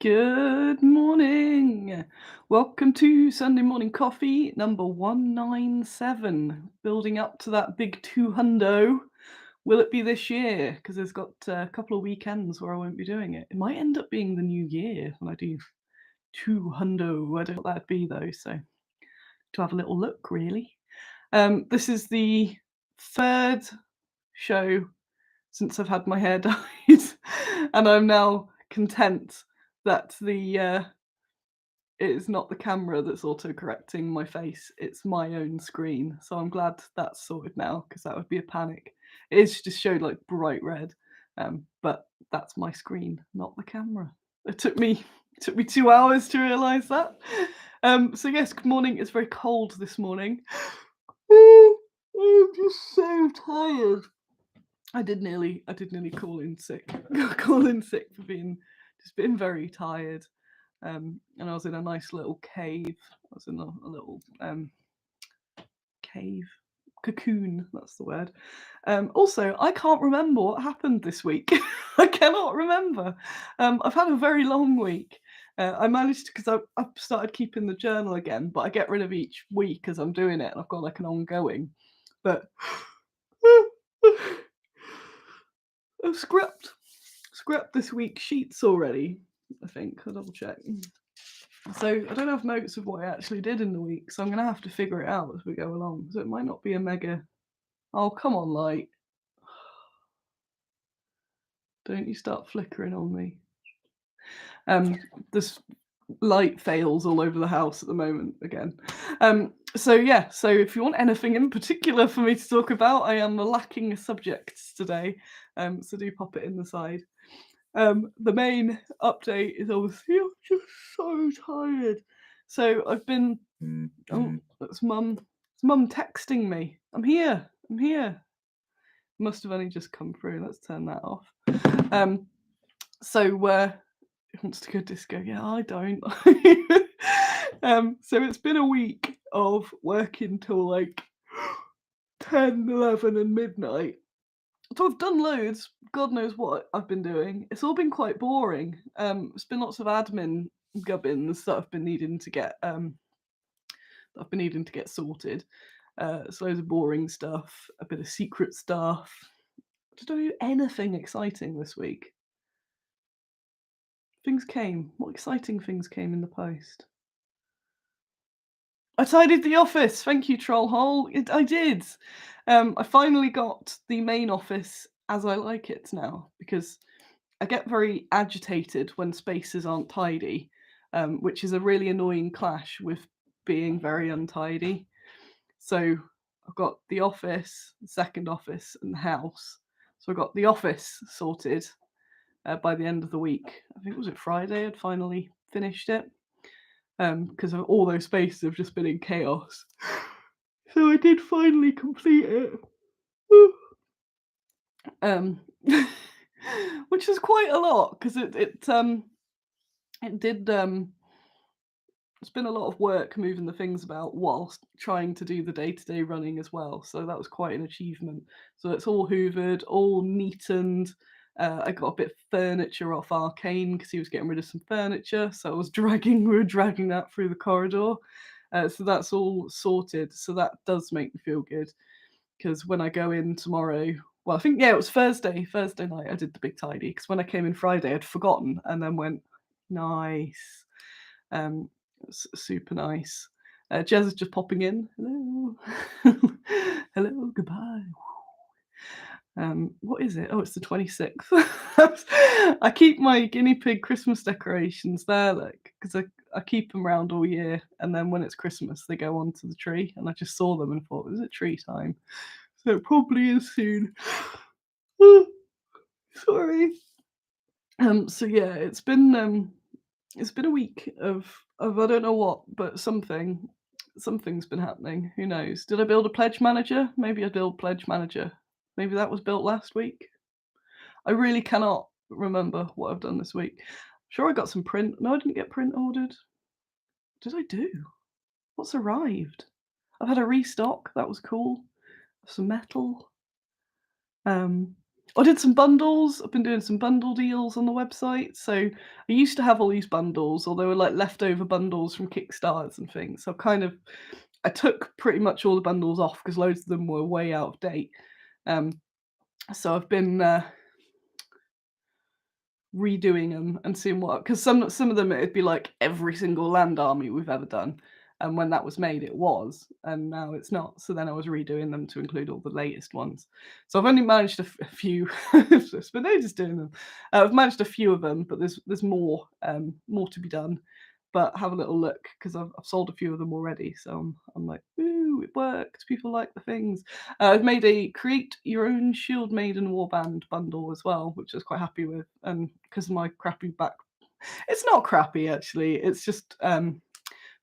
Good morning. Welcome to Sunday Morning Coffee number 197. Building up to that big 200. Will it be this year? Because there's got a couple of weekends where I won't be doing it. It might end up being the new year when I do 200. I don't know what that'd be though, so to have a little look really. This is the third show since I've had my hair dyed, and I'm now content that it is not the camera that's auto-correcting my face, it's my own screen. So I'm glad that's sorted now because that would be a panic. It is just showed like bright red, but that's my screen, not the camera. It took me 2 hours to realise that. So yes, good morning. It's very cold this morning. I'm just so tired. I did nearly call in sick. Call in sick for being very tired. And I was in a nice little cave. I was in a little cave cocoon. That's the word. Also, I can't remember what happened this week. I cannot remember. I've had a very long week. I managed because I've started keeping the journal again, but I get rid of each week as I'm doing it, and I've got like an ongoing. But I've scrapped this week's sheets already. I think I'll double check. So I don't have notes of what I actually did in the week, so I'm gonna have to figure it out as we go along. So it might not be a mega. Oh come on, light! Don't you start flickering on me. This light fails all over the house at the moment again. So yeah, so if you want anything in particular for me to talk about, I am lacking subjects today. So do pop it in the side. The main update is obviously I'm just so tired. So I've been oh, that's mum. It's mum texting me. I'm here. I'm here. Must have only just come through. Let's turn that off. So who wants to go disco? Yeah, I don't. So it's been a week of working till like 10, 11 and midnight. So I've done loads. God knows what I've been doing. It's all been quite boring. It's been lots of admin gubbins that I've been needing to get sorted. It's loads of boring stuff, a bit of secret stuff. Did I do anything exciting this week? Things came. What exciting things came in the post? I tidied the office. Thank you, Trollhole. I did. I finally got the main office as I like it now because I get very agitated when spaces aren't tidy, which is a really annoying clash with being very untidy. So I've got the office, the second office, and the house. So I got the office sorted by the end of the week. I think was it Friday. I'd finally finished it because of all those spaces have just been in chaos. So I did finally complete it. um, which is quite a lot because it did it's been a lot of work moving the things about whilst trying to do the day-to-day running as well, so that was quite an achievement. So it's all hoovered, all neatened. I got a bit of furniture off Arcane because he was getting rid of some furniture, so we were dragging that through the corridor. So that's all sorted, so that does make me feel good because when I go in tomorrow, well, I think yeah, it was Thursday night I did the big tidy because when I came in Friday I'd forgotten and then went nice. Super nice. Jez is just popping in. Hello. Hello, goodbye. What is it? Oh, it's the 26th. I keep my guinea pig Christmas decorations there, like, because I keep them round all year, and then when it's Christmas, they go onto the tree, and I just saw them and thought, is it tree time? So it probably is soon. Sorry. So yeah, it's been a week of I don't know what, but something's been happening. Who knows? Did I build a pledge manager? Maybe I build pledge manager. Maybe that was built last week. I really cannot remember what I've done this week. Sure, I got some print. No, I didn't get print ordered. What did I do? What's arrived? I've had a restock. That was cool. Some metal. I did some bundles. I've been doing some bundle deals on the website. So I used to have all these bundles, or they were like leftover bundles from Kickstarters and things. So I took pretty much all the bundles off because loads of them were way out of date. Um, so I've been redoing them and seeing what, because some of them it'd be like every single land army we've ever done, and when that was made it was, and now it's not. So then I was redoing them to include all the latest ones. So I've only managed a few. It's been ages doing them. I've managed a few of them, but there's more to be done. But have a little look because I've sold a few of them already. So I'm like, ooh, it worked. People like the things. I've made a create your own Shield Maiden Warband bundle as well, which I was quite happy with. And because of my crappy back, it's not crappy actually. It's just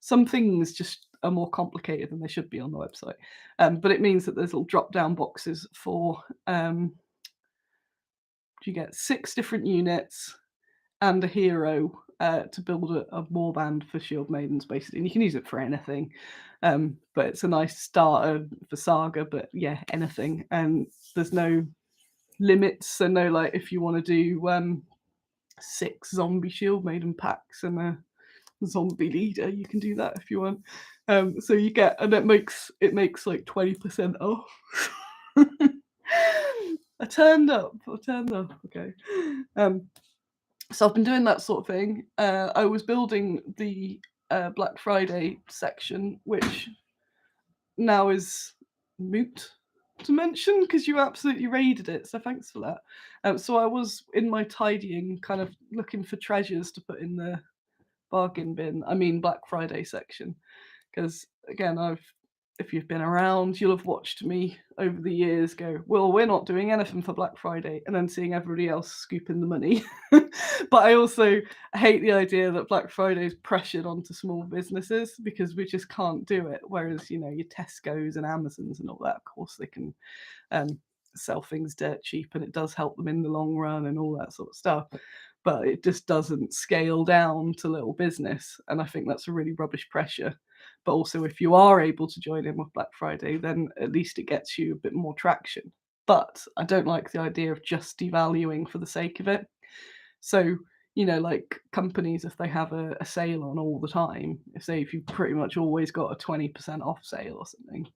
some things just are more complicated than they should be on the website. But it means that there's little drop down boxes for you get 6 different units and a hero to build a warband for Shield Maidens, basically. And you can use it for anything. But it's a nice starter for Saga, but yeah, anything. And there's no limits. So no, like if you want to do 6 zombie Shield Maiden packs and a zombie leader, you can do that if you want. So you get, and it makes like 20% off. I turned up. Okay. So I've been doing that sort of thing. I was building the Black Friday section, which now is moot to mention because you absolutely raided it. So thanks for that. So I was in my tidying, kind of looking for treasures to put in the bargain bin. I mean Black Friday section, because again, if you've been around, you'll have watched me over the years go, well, we're not doing anything for Black Friday, and then seeing everybody else scooping the money. But I also hate the idea that Black Friday is pressured onto small businesses because we just can't do it. Whereas, you know, your Tesco's and Amazons and all that, of course, they can sell things dirt cheap, and it does help them in the long run and all that sort of stuff. But it just doesn't scale down to little business. And I think that's a really rubbish pressure. But also, if you are able to join in with Black Friday, then at least it gets you a bit more traction. But I don't like the idea of just devaluing for the sake of it. So, you know, like companies, if they have a sale on all the time, if you've pretty much always got a 20% off sale or something,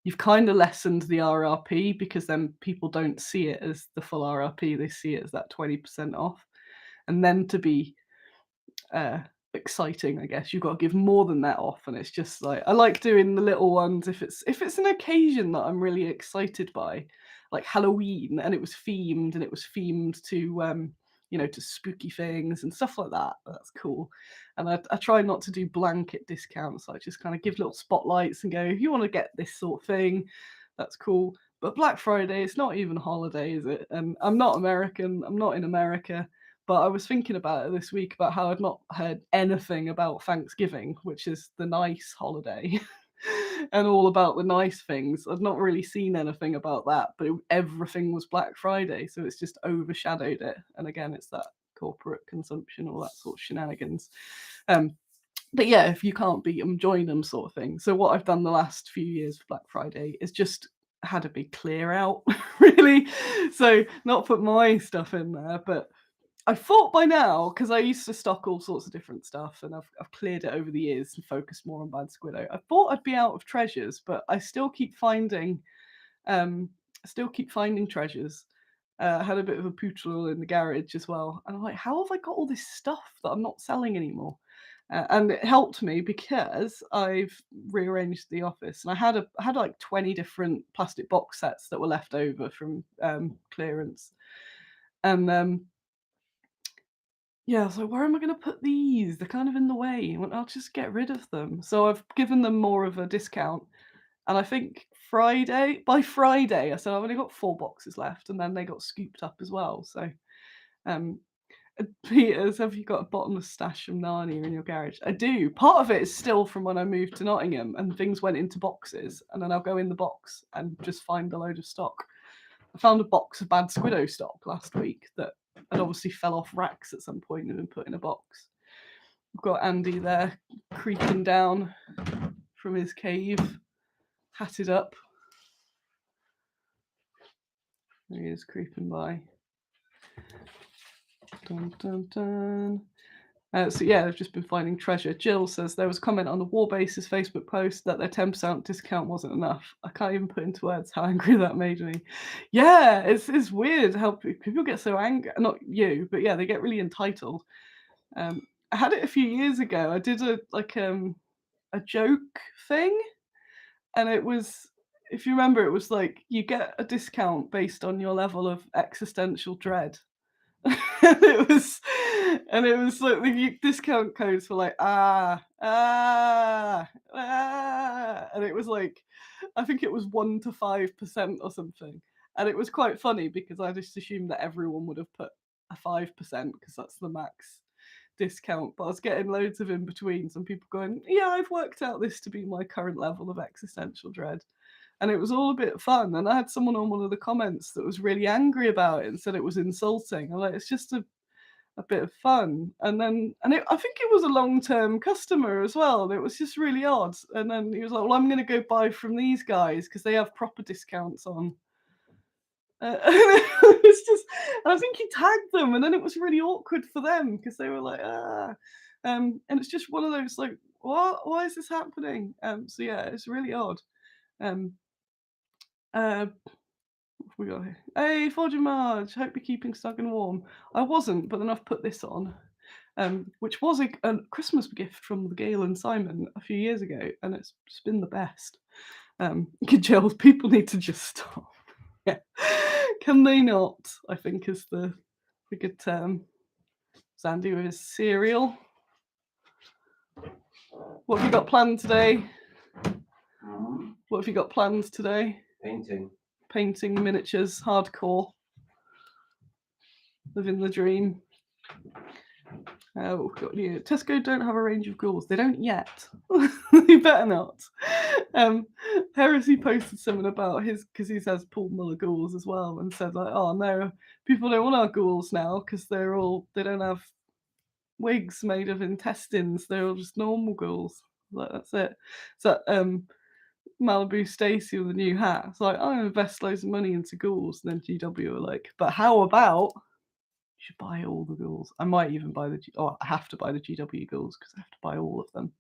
you've kind of lessened the RRP because then people don't see it as the full RRP, they see it as that 20% off. And then to be exciting, I guess you've got to give more than that off. And it's just like, I like doing the little ones if it's an occasion that I'm really excited by, like Halloween, and it was themed to to spooky things and stuff like that. That's cool. And I try not to do blanket discounts. I just kind of give little spotlights and go, if you want to get this sort of thing, that's cool. But Black Friday, it's not even a holiday, is it? And I'm not American, I'm not in America. But I was thinking about it this week about how I'd not heard anything about Thanksgiving, which is the nice holiday, and all about the nice things. I'd not really seen anything about that, but everything was Black Friday, so it's just overshadowed it. And again, it's that corporate consumption, all that sort of shenanigans. But yeah, if you can't beat them, join them, sort of thing. So what I've done the last few years for Black Friday is just had a big clear out, really. So not put my stuff in there, but I thought by now, because I used to stock all sorts of different stuff, and I've cleared it over the years and focused more on Bad Squiddo. I thought I'd be out of treasures, but I still keep finding treasures. I had a bit of a pootle in the garage as well, and I'm like, how have I got all this stuff that I'm not selling anymore? And it helped me because I've rearranged the office, and I had like 20 different plastic box sets that were left over from clearance, and yeah, so where am I going to put these? They're kind of in the way. I'll just get rid of them. So I've given them more of a discount. And I think by Friday, I said I've only got 4 boxes left, and then they got scooped up as well. So, um, Peters, have you got a bottomless stash from Narnia in your garage? I do. Part of it is still from when I moved to Nottingham, and things went into boxes, and then I'll go in the box and just find a load of stock. I found a box of Bad Squiddo stock last week that had obviously fell off racks at some point and been put in a box. We've got Andy there creeping down from his cave, hatted up. There he is creeping by. Dun, dun, dun. So yeah, I've just been finding treasure. Jill says there was a comment on the Warbases Facebook post that their 10% discount wasn't enough. I can't even put into words how angry that made me. Yeah, it's weird how people get so angry. Not you, but yeah, they get really entitled. I had it a few years ago. I did a joke thing, and it was, if you remember, it was like you get a discount based on your level of existential dread. and it was like the discount codes were like and it was like, I think it was 1 to 5% or something, and it was quite funny because I just assumed that everyone would have put a 5% because that's the max discount, but I was getting loads of in between, some people going, yeah, I've worked out this to be my current level of existential dread. And it was all a bit fun. And I had someone on one of the comments that was really angry about it and said it was insulting. I'm like, it's just a bit of fun. And then, I think it was a long-term customer as well. And it was just really odd. And then he was like, well, I'm going to go buy from these guys because they have proper discounts on. It's just, and I think he tagged them, and then it was really awkward for them because they were like, and it's just one of those like, what? Why is this happening? So yeah, it's really odd. Um, uh, what have we got here? Hey, Forging Marge, hope you're keeping snug and warm. I wasn't, but then I've put this on, which was a Christmas gift from the Gail and Simon a few years ago, and it's been the best. Jill, people need to just stop. Yeah. Can they not? I think is the good term. Sandy with his cereal. What have you got planned today? What have you got planned today? Painting miniatures, hardcore. Living the dream. We've got new. Tesco don't have a range of ghouls. They don't yet. They better not. Heresy posted something about his, because he says Paul Muller ghouls as well, and said like, oh no, people don't want our ghouls now because they don't have wigs made of intestines. They're all just normal ghouls. Like, that's it. So Malibu Stacy with a new hat. It's like, I'm gonna invest loads of money into ghouls, and then GW were like, but how about you should buy all the ghouls? I might even buy I have to buy the GW ghouls because I have to buy all of them.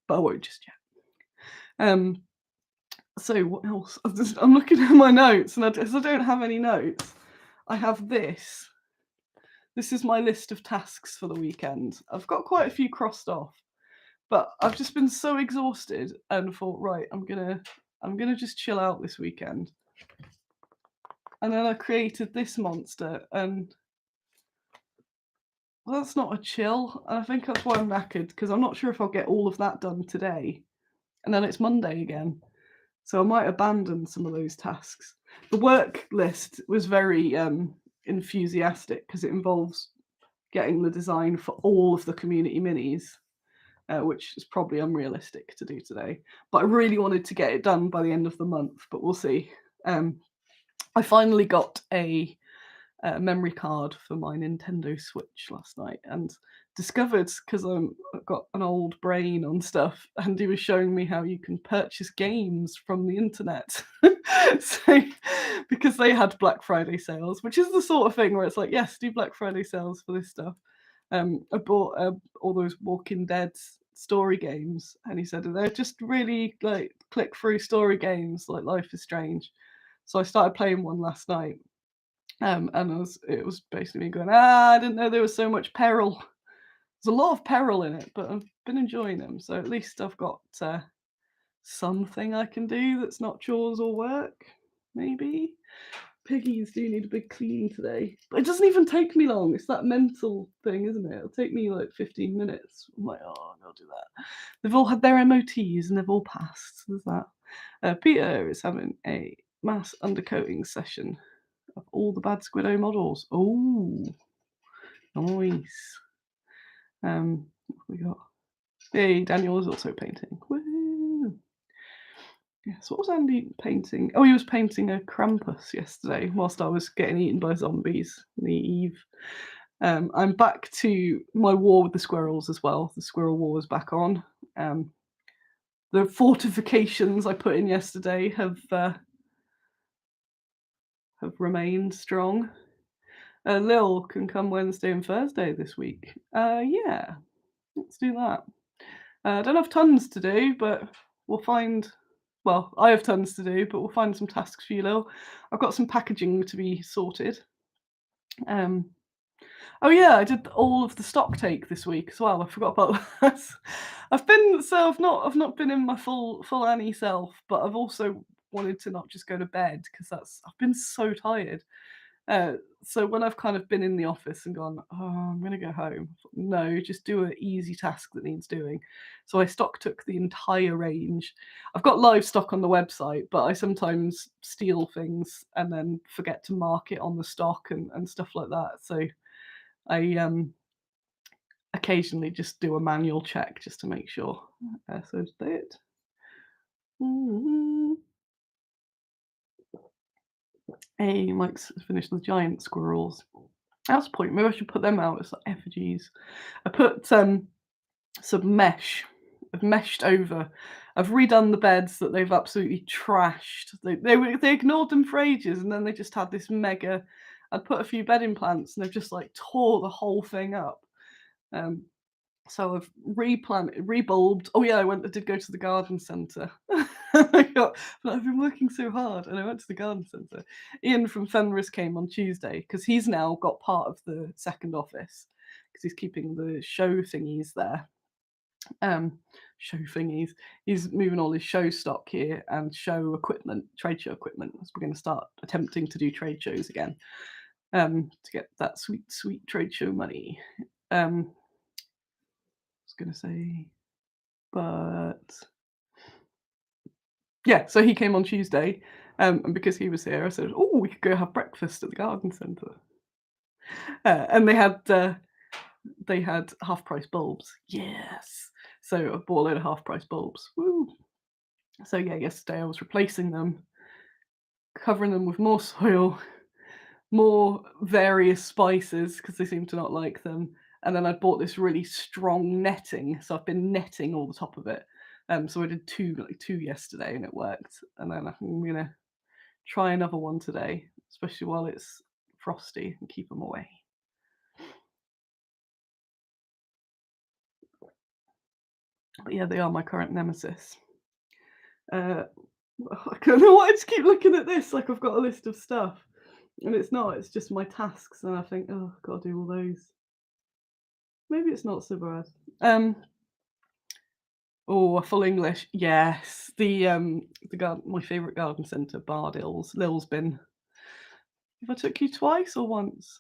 But I won't just yet. So what else? I'm looking at my notes, and I don't have any notes. I have this. This is my list of tasks for the weekend. I've got quite a few crossed off, but I've just been so exhausted and thought, right, I'm gonna just chill out this weekend. And then I created this monster, and well, that's not a chill. And I think that's why I'm knackered, because I'm not sure if I'll get all of that done today. And then it's Monday again. So I might abandon some of those tasks. The work list was very enthusiastic because it involves getting the design for all of the community minis, which is probably unrealistic to do today. But I really wanted to get it done by the end of the month, but we'll see. I finally got a memory card for my Nintendo Switch last night, and discovered, because I've got an old brain on stuff, and he was showing me how you can purchase games from the internet. So, because they had Black Friday sales, which is the sort of thing where it's like, yes, do Black Friday sales for this stuff. I bought all those Walking Dead story games, and he said they're just really like click through story games like Life is Strange. So I started playing one last night. And it was basically me going, I didn't know there was so much peril. There's a lot of peril in it, but I've been enjoying them. So at least I've got something I can do that's not chores or work, maybe. Piggies do need a big clean today. But it doesn't even take me long. It's that mental thing, isn't it? It'll take me like 15 minutes. I'm like, oh, I'll do that. They've all had their MOTs and they've all passed. There's that. Peter is having a mass undercoating session of all the bad Squiddo models. Oh, nice. What we got? Hey, Daniel is also painting. Woo! Yes, what was Andy painting? Oh, he was painting a Krampus yesterday whilst I was getting eaten by zombies in the eve. I'm back to my war with the squirrels as well. The squirrel war is back on. The fortifications I put in yesterday have have remained strong. Lil can come Wednesday and Thursday this week. Yeah, let's do that. I don't have tons to do, but we'll find. Well, I have tons to do, but we'll find some tasks for you, Lil. I've got some packaging to be sorted. Um, oh yeah, I did all of the stock take this week as well. I forgot about that. I've not been in my full Annie self, but I've also wanted to not just go to bed because that's I've been so tired. Uh, so when I've kind of been in the office and gone, oh, I'm gonna go home. No, just do an easy task that needs doing. So I stock took the entire range. I've got live stock on the website, but I sometimes steal things and then forget to mark it on the stock and stuff like that. So I occasionally just do a manual check just to make sure. So did it. Mhm. Hey, Mike's finished the giant squirrels. That's the point. Maybe I should put them out as like effigies. I put some mesh. I've meshed over. I've redone the beds that they've absolutely trashed. They ignored them for ages, and then they just had this mega. I'd put a few bedding plants, and they've just like tore the whole thing up. Um, so I've rebulbed. Oh yeah, did go to the garden centre. But I've been working so hard, and I went to the garden centre. Ian from Fenris came on Tuesday because he's now got part of the second office because he's keeping the show thingies there. Show thingies. He's moving all his show stock here and show equipment, trade show equipment. So we're going to start attempting to do trade shows again to get that sweet trade show money. I was going to say, but yeah, so he came on Tuesday, and because he was here, I said, "Oh, we could go have breakfast at the garden centre." And they had half price bulbs. Yes. So I bought a load of half price bulbs. Woo. So yeah, yesterday I was replacing them, covering them with more soil, more various spices because they seem to not like them. And then I bought this really strong netting, so I've been netting all the top of it. So I did two yesterday, and it worked. And then I'm gonna try another one today, especially while it's frosty, and keep them away. But yeah, they are my current nemesis. Uh, I don't know why I just keep looking at this like I've got a list of stuff, and it's not. It's just my tasks, and I think, oh, I've got to do all those. Maybe it's not so bad. Oh, a full English, yes. The garden, my favourite garden centre, Bardills. Lil's been. Have I took you twice or once?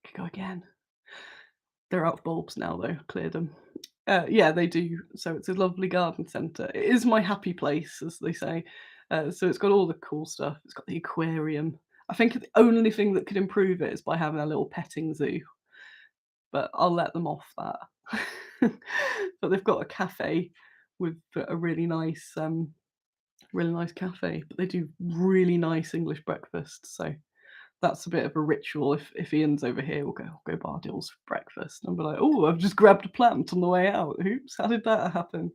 I could go again. They're out of bulbs now though. Cleared them. Yeah, they do. So it's a lovely garden centre. It is my happy place, as they say. So it's got all the cool stuff. It's got the aquarium. I think the only thing that could improve it is by having a little petting zoo, but I'll let them off that. But they've got a cafe with a really nice cafe. But they do really nice English breakfast. So that's a bit of a ritual. If Ian's over here, we'll go Bardill's for breakfast. And I'll be like, oh, I've just grabbed a plant on the way out. Oops, how did that happen?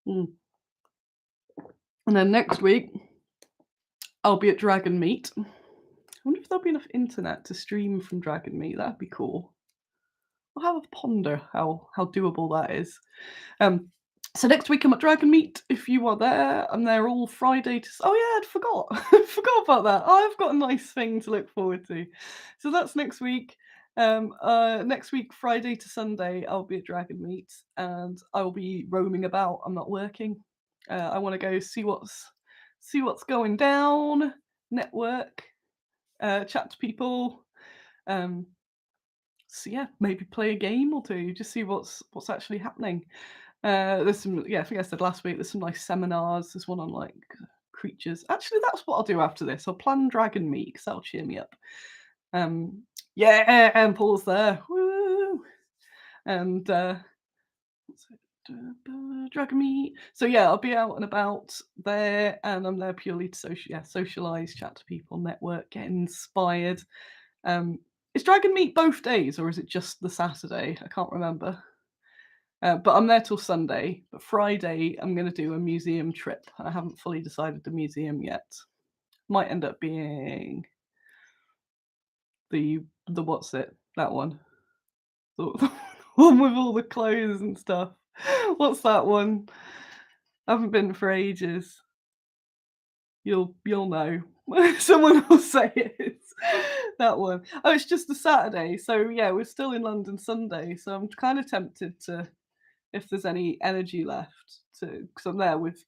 Mm. And then next week, I'll be at Dragon Meet. I wonder if there'll be enough internet to stream from Dragon Meet. That'd be cool. I'll have a ponder how doable that is. Um, so next week I'm at Dragon Meet. If you are there, I'm there all Friday to. Oh yeah, I'd forgot. I forgot about that. I've got a nice thing to look forward to. So that's next week. Next week, Friday to Sunday, I'll be at Dragon Meet, and I'll be roaming about. I'm not working. I want to go see what's going down, network, chat to people. So yeah, maybe play a game or two, just see what's actually happening. There's some, yeah, I think I said last week. There's some nice seminars. There's one on like creatures. Actually, that's what I'll do after this. I'll plan Dragon Meet because that'll cheer me up. Yeah, and Paul's there. Woo! And Dragon Meet. So yeah, I'll be out and about there, and I'm there purely to socialize, chat to people, network, get inspired. Is Dragon Meet both days, or is it just the Saturday? I can't remember. But I'm there till Sunday. But Friday, I'm going to do a museum trip. I haven't fully decided the museum yet. Might end up being the what's it? That one. The one with all the clothes and stuff. What's that one? I haven't been for ages. You'll know. Someone will say it. That one. Oh, it's just a Saturday, so yeah, we're still in London Sunday, so I'm kind of tempted to, if there's any energy left, to because I'm there with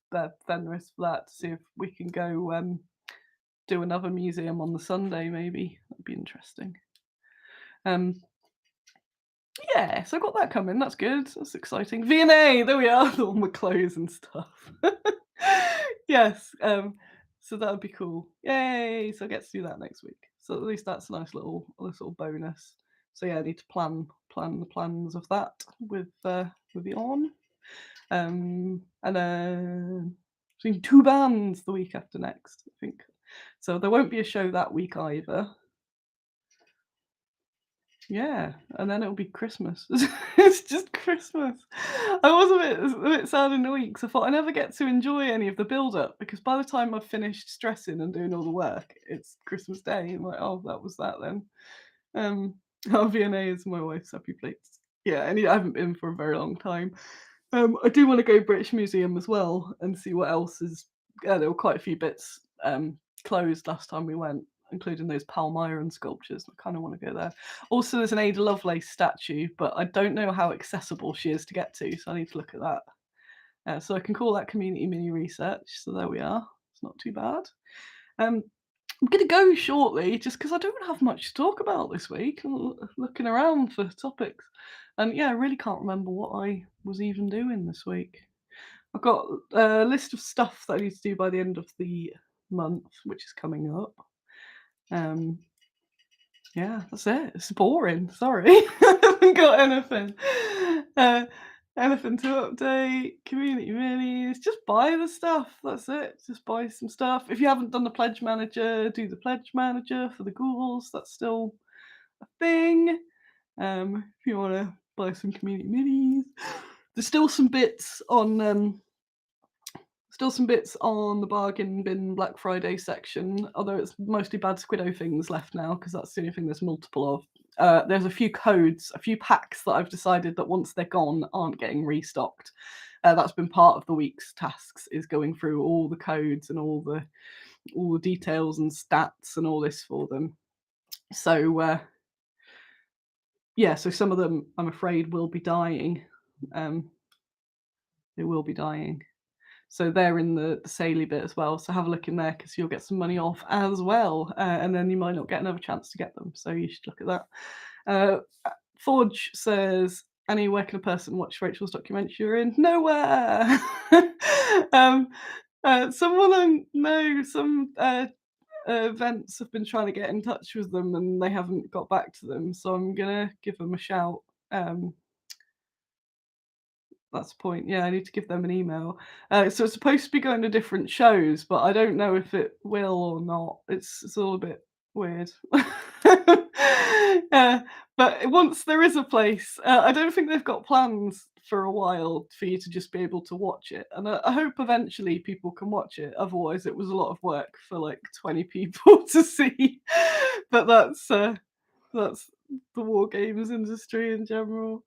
Fenris for that, to see if we can go do another museum on the Sunday. Maybe that'd be interesting. Um, yeah, so I got that coming. That's good. That's exciting. V&A, there we are. The one with clothes and stuff. Yes. So that would be cool. Yay! So I get to do that next week. So at least that's a nice little bonus. So yeah, I need to plan the plans of that with the on. And then between two bands the week after next, I think. So there won't be a show that week either. Yeah, and then it'll be Christmas. It's just Christmas. I was a bit sad in the week 'cause I thought I never get to enjoy any of the build up because by the time I've finished stressing and doing all the work, it's Christmas Day. I'm like, oh, that was that then. Um, V&A is my wife's happy place. Yeah, and I haven't been for a very long time. I do want to go British Museum as well and see what else is. Yeah, there were quite a few bits closed last time we went, including those Palmyran sculptures. I kind of want to go there. Also, there's an Ada Lovelace statue, but I don't know how accessible she is to get to, so I need to look at that. So I can call that community mini research. So there we are. It's not too bad. Um, I'm going to go shortly just because I don't have much to talk about this week. I'm looking around for topics. And yeah, I really can't remember what I was even doing this week. I've got a list of stuff that I need to do by the end of the month, which is coming up. Yeah, that's it. It's boring. Sorry, I haven't got anything. Uh, Anything to update? Community minis. Just buy the stuff. That's it. Just buy some stuff. If you haven't done the pledge manager, do the pledge manager for the ghouls. That's still a thing. If you want to buy some community minis, there's still some bits on the bargain bin Black Friday section, although it's mostly bad Squiddo things left now because that's the only thing there's multiple of. There's a few codes, a few packs that I've decided that once they're gone aren't getting restocked. That's been part of the week's tasks, is going through all the codes and all the details and stats and all this for them. So yeah, so some of them I'm afraid will be dying. They will be dying. So they're in the saley bit as well. So have a look in there because you'll get some money off as well, and then you might not get another chance to get them. So you should look at that. Forge says, Annie, where can a person watch Rachel's documentary you're in? Nowhere. Someone I know, some events have been trying to get in touch with them and they haven't got back to them. So I'm gonna give them a shout. That's the point. Yeah, I need to give them an email. So it's supposed to be going to different shows, but I don't know if it will or not. It's all a bit weird. But once there is a place, I don't think they've got plans for a while for you to just be able to watch it. And I hope eventually people can watch it. Otherwise, it was a lot of work for like 20 people to see. But that's the war games industry in general.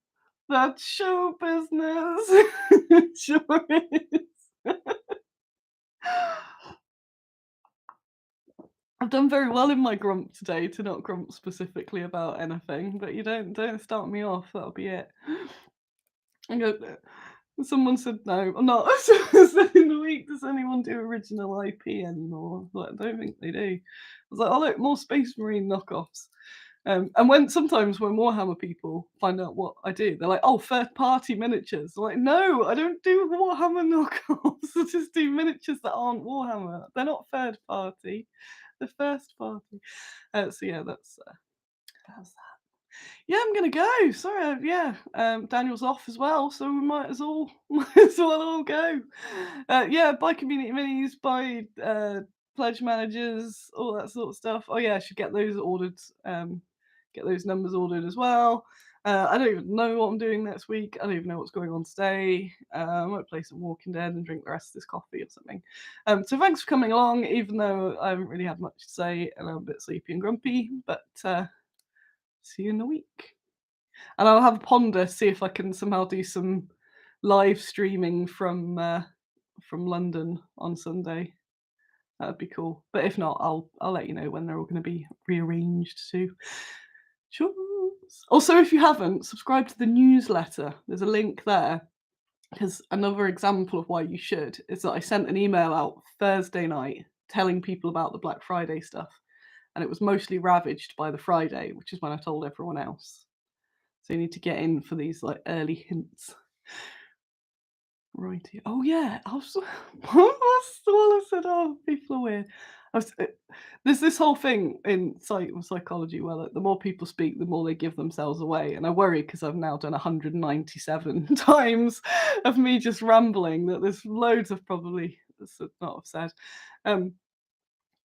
That's show business. Sure is. I've done very well in my grump today to not grump specifically about anything, but you don't start me off. That'll be it. I go, someone said no. I'm not. Said in the week, does anyone do original IP anymore? Like, I don't think they do. I was like, oh look, more Space Marine knockoffs. And sometimes when Warhammer people find out what I do, they're like, "Oh, third-party miniatures." I'm like, no, I don't do Warhammer knockoffs. I just do miniatures that aren't Warhammer. They're not third party. They're first party. So yeah, that's that. Yeah, I'm gonna go. Sorry, yeah. Daniel's off as well, so we might as well all go. Yeah, buy community minis, buy pledge managers, all that sort of stuff. Oh yeah, I should get those ordered. Get those numbers ordered as well. I don't even know what I'm doing next week. I don't even know what's going on today. I might play some Walking Dead and drink the rest of this coffee or something. So thanks for coming along, even though I haven't really had much to say and I'm a bit sleepy and grumpy. But see you in a week. And I'll have a ponder, see if I can somehow do some live streaming from London on Sunday. That'd be cool. But if not, I'll let you know when they're all going to be rearranged too. Sure. Also, if you haven't, subscribe to the newsletter. There's a link there. Because another example of why you should is that I sent an email out Thursday night telling people about the Black Friday stuff, and it was mostly ravaged by the Friday, which is when I told everyone else. So you need to get in for these like early hints. Righty. Oh yeah, I was what's the one I said, "Oh, people are weird." I was there's this whole thing in psychology where, like, the more people speak, the more they give themselves away, and I worry because 'cause I've now done 197 times of me just rambling that there's loads of probably not have said. Um,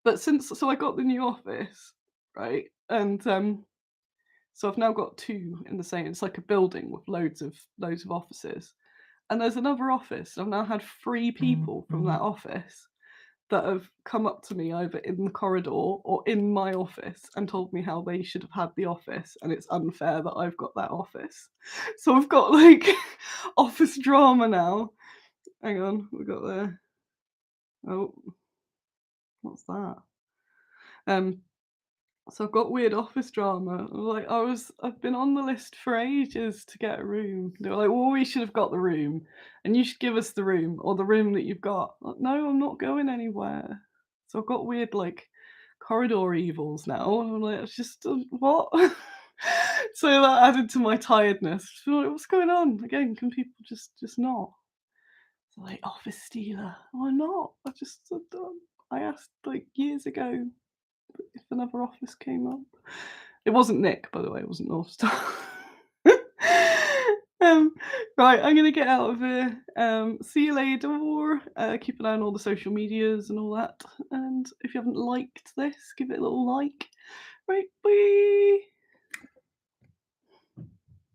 but I got the new office, right? And, so I've now got 2 in the same it's like a building with loads of offices. And there's another office. I've now had 3 people from that office that have come up to me either in the corridor or in my office and told me how they should have had the office, and it's unfair that I've got that office. So I've got, like, office drama now. Hang on, we got there. Oh, what's that? Um, So I've got weird office drama. Like I've been on the list for ages to get a room. They were like, "Well, we should have got the room, and you should give us the room or the room that you've got." Like, no, I'm not going anywhere. So I've got weird like corridor evils now. And I'm like, it's just what? So that added to my tiredness. So like, what's going on? Again, can people just not? So like office stealer. Oh, I'm not. I asked like years ago if another office came up. It wasn't Nick, by the way, it wasn't North Star. um, right, I'm gonna get out of here. See you later. Keep an eye on all the social medias and all that. And if you haven't liked this, give it a little like. Right, bye.